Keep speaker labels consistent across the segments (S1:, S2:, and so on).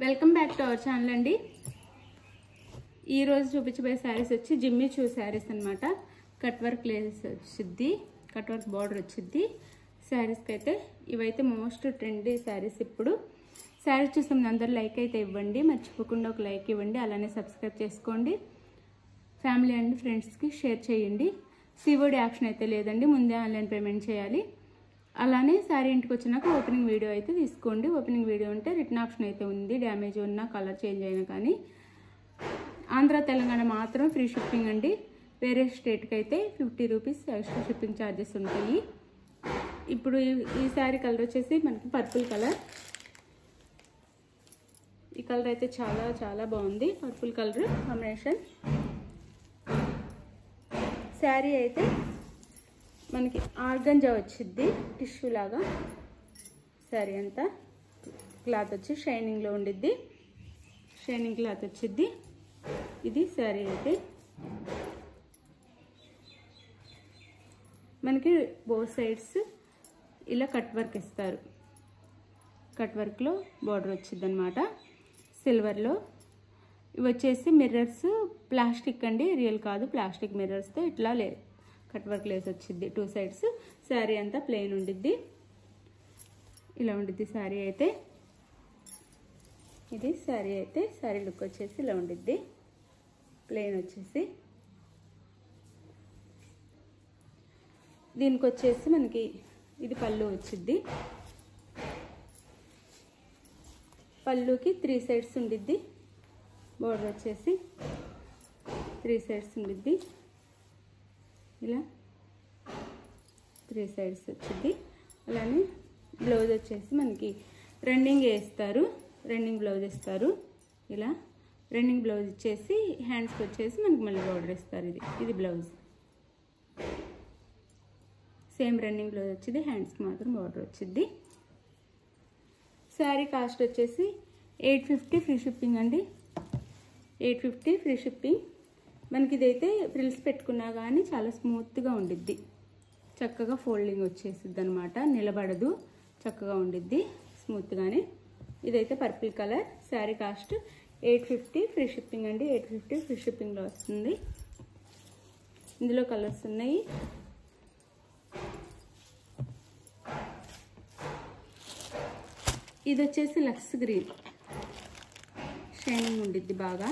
S1: Welcome back to our channel అండి. ఈ రోజు చూపించబోయే శారీస్ వచ్చి జిమ్మి చూ శారీస్ అన్నమాట. కట్ వర్క్ లేస్ వచ్చింది, కట్ వర్క్ బార్డర్ వచ్చింది శారీస్కి అయితే. ఇవైతే మోస్ట్ ట్రెండీ శారీస్. ఇప్పుడు శారీస్ చూస్తాం, అందరూ లైక్ అయితే ఇవ్వండి, మర్చిపోకుండా ఒక లైక్ ఇవ్వండి, అలానే సబ్స్క్రైబ్ చేసుకోండి, ఫ్యామిలీ అండ్ ఫ్రెండ్స్కి షేర్ చేయండి. సిఓడి ఆప్షన్ అయితే లేదండి, ముందే ఆన్లైన్ పేమెంట్ చేయాలి. అలానే శారీ ఇంటికి వచ్చినాక ఓపెనింగ్ వీడియో అయితే తీసుకోండి. ఓపెనింగ్ వీడియో ఉంటే రిటర్న్ ఆప్షన్ అయితే ఉంది, డ్యామేజ్ ఉన్నా కలర్ చేంజ్ అయినా కానీ. ఆంధ్ర తెలంగాణ మాత్రం ఫ్రీ షిప్పింగ్ అండి. వేరే స్టేట్కి అయితే 50 రూపీస్ ఎక్స్ట్రా షిప్పింగ్ ఛార్జెస్ ఉంటాయి. ఇప్పుడు ఈ శారీ కలర్ వచ్చేసి మనకి పర్పుల్ కలర్. ఈ కలర్ అయితే చాలా చాలా బాగుంది, పర్పుల్ కలర్ కాంబినేషన్. శారీ అయితే మనకి ఆర్గంజా వచ్చింది, టిష్యూ లాగా. శారీ అంతా క్లాత్ వచ్చి షైనింగ్లో ఉండిద్ది, షైనింగ్ క్లాత్ వచ్చింది. ఇది శారీ అయితే మనకి బోత్ సైడ్స్ ఇలా కట్ వర్క్ ఇస్తారు. కట్ వర్క్లో బార్డర్ వచ్చింది అనమాట, సిల్వర్లో. ఇవి వచ్చేసి మిర్రర్స్, ప్లాస్టిక్ అండి, రియల్ కాదు, ప్లాస్టిక్ మిర్రర్స్తో ఇట్లా కట్ వర్క్ లేస్ వచ్చింది 2 సైడ్స్. శారీ అంతా ప్లెయిన్ ఉండిద్ది, ఇలా ఉండిద్ది శారీ అయితే. ఇది శారీ అయితే, శారీ లుక్ వచ్చేసి ఇలా ఉండిద్ది, ప్లెయిన్ వచ్చేసి. దీనికి వచ్చేసి మనకి ఇది పళ్ళు వచ్చిద్ది. పళ్ళుకి 3 సైడ్స్ ఉండిద్ది, బోర్డర్ వచ్చేసి 3 సైడ్స్ ఉండిద్ది, ఇలా 3 సైడ్స్ వచ్చింది. అలానే బ్లౌజ్ వచ్చేసి మనకి రన్నింగ్ వేస్తారు, రన్నింగ్ బ్లౌజ్ ఇస్తారు. ఇలా రన్నింగ్ బ్లౌజ్ ఇచ్చేసి హ్యాండ్స్కి వచ్చేసి మనకి మళ్ళీ బార్డర్ ఇస్తారు. ఇది బ్లౌజ్, సేమ్ రన్నింగ్ బ్లౌజ్ వచ్చింది, హ్యాండ్స్కి మాత్రం బార్డర్ వచ్చింది. శారీ కాస్ట్ వచ్చేసి 850 ఫ్రీ షిప్పింగ్ అండి, 850 ఫ్రీ షిప్పింగ్. మనకి ఇదైతే ఫ్రిల్స్ పెట్టుకున్నా కానీ చాలా స్మూత్గా ఉండిద్ది, చక్కగా ఫోల్డింగ్ వచ్చేసిద్ది అనమాట, నిలబడదు, చక్కగా ఉండిద్ది స్మూత్గానే. ఇదైతే purple colour. Sari cost 850 free shipping అండి, 850 ఫ్రీ షిప్పింగ్లో వస్తుంది. ఇందులో కలర్స్ ఉన్నాయి. ఇది వచ్చేసి లక్స్ గ్రీన్, షైనింగ్ ఉండిద్ది బాగా,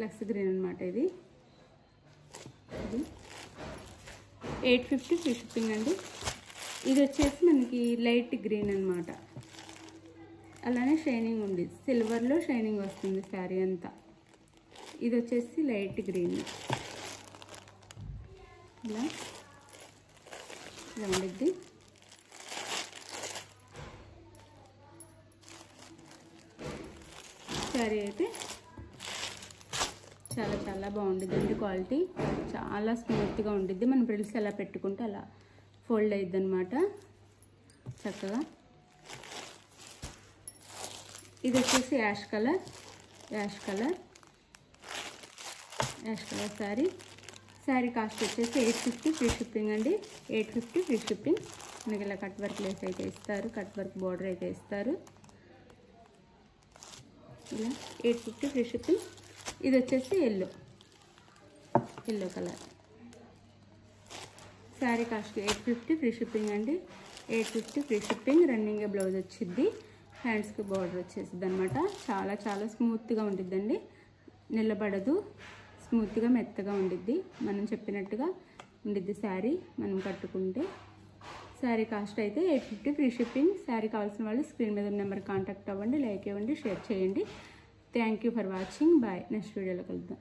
S1: లక్స్ గ్రీన్ అనమాట. ఇది 850 ఫ్రీ షిప్పింగ్ అండి. ఇది వచ్చేసి మనకి లైట్ గ్రీన్ అనమాట, అలానే షైనింగ్ ఉంది, సిల్వర్లో షైనింగ్ వస్తుంది శారీ అంతా. ఇది వచ్చేసి లైట్ గ్రీన్, ఇలా ఉండిద్ది. శారీ అయితే చాలా చాలా బాగుండిద్దండి, క్వాలిటీ చాలా స్మూత్గా ఉండిద్ది. మనం బ్రిల్స్ ఎలా పెట్టుకుంటే అలా ఫోల్డ్ అయ్యిద్ది అనమాట చక్కగా. ఇది వచ్చేసి ash colour sari. Sari cost వచ్చేసి 850 ఫ్రీ షిప్పింగ్ అండి, 850 ఫ్రీ షిప్పింగ్. మనకి ఇలా కట్ వర్క్ లేస్ అయితే ఇస్తారు, కట్ వర్క్ బార్డర్ అయితే ఇస్తారు. ఇలా 850 ఫ్రీ షిప్పింగ్. ఇది వచ్చేసి yellow colour. Sari cost 850 free shipping అండి, 850 ఫ్రీ షిప్పింగ్. రన్నింగ్ బ్లౌజ్ వచ్చింది, హ్యాండ్స్కి బార్డర్ వచ్చేసిద్ది అనమాట. చాలా చాలా స్మూత్గా ఉండిద్దండి, నిలబడదు, స్మూత్గా మెత్తగా ఉండిద్ది, మనం చెప్పినట్టుగా ఉండిద్ది శారీ మనం కట్టుకుంటే. శారీ కాస్ట్ అయితే 850 ఫ్రీ షిప్పింగ్. శారీ కావాల్సిన వాళ్ళు స్క్రీన్ మీద ఉన్న నెంబర్ కాంటాక్ట్ అవ్వండి, లైక్ ఇవ్వండి, షేర్ చేయండి. Thank you for watching. Bye. Next వీడియోలో కలుద్దాం.